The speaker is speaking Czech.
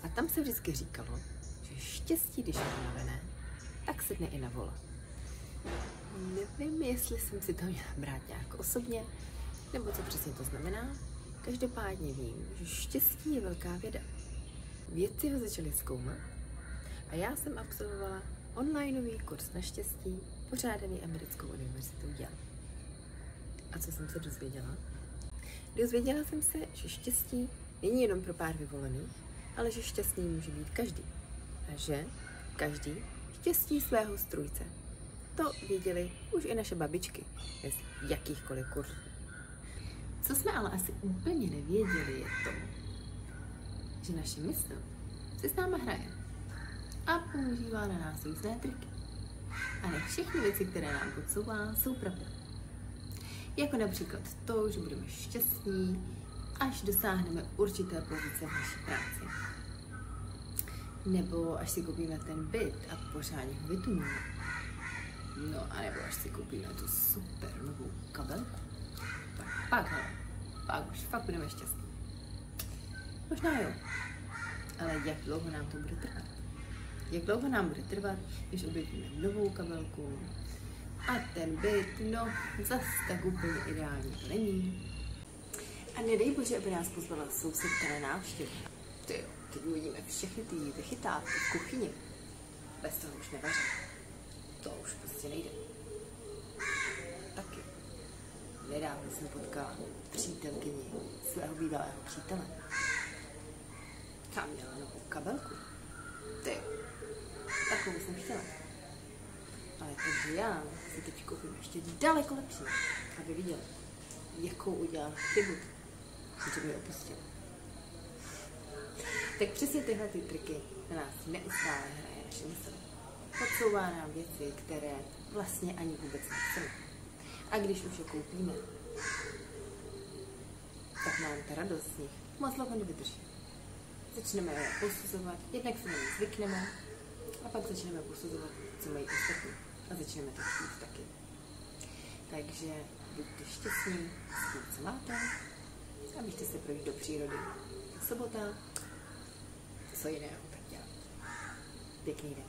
A tam se vždycky říkalo, že štěstí, když je unavené, tak sedne i na vola. Nevím, jestli jsem si to měla brát nějak osobně, nebo co přesně to znamená. Každopádně vím, že štěstí je velká věda. Vědci ho začali zkoumat a já jsem absolvovala onlineový kurz na štěstí, pořádaný Americkou univerzitou Yale. A co jsem se dozvěděla? Dozvěděla jsem se, že štěstí není jenom pro pár vyvolených, ale že šťastný může být každý. A že každý štěstí svého strůjce. To věděli už i naše babičky bez jakýchkoliv kurzů. Co jsme ale asi úplně nevěděli, je to, že naše mysl si s náma hraje a používá na nás různé triky. A ne všechny věci, které nám podsouvá, jsou pravda. Jako například to, že budeme šťastní, až dosáhneme určité pozice v naší práci. Nebo až si koupíme ten byt a pořádně ho vytuníme. No a nebo až si koupíme tu super novou kabelku. Tak pak už fakt budeme šťastní. Možná jo, ale jak dlouho nám to bude trvat? Jak dlouho nám bude trvat, když objevíme novou kabelku a ten byt, no zas tak úplně ideální to není. A nedej bože, aby nás pozvala sousedka na návštěvu. Tyjo, teď uvidíme všechny ty vychytávky v kuchyni. Bez toho už nevařím. To už prostě nejde. Taky. Nedávno jsem potkala přítelkyni svého bývalého přítele. Ta měla novou kabelku. Tyjo, takovou jsem chtěla. Ale takže já si teď koupím ještě daleko lepší, aby viděla, jakou udělala chybu, že mě opustila. Tak přesně tyhle ty triky na nás neustále hraje naše mysl. Podsouvá nám věci, které vlastně ani vůbec nechceme. A když už je koupíme, tak nám ta radost z nich moc dlouho nevydrží. Začneme je posuzovat, jednak se na ně zvykneme a pak začneme posuzovat, co mají ostatní. A začneme to chtít taky. Takže buďte šťastní s tím, co máte, a běžte se projít do přírody. Sobota, co jiného tak dělat. Pěkný den.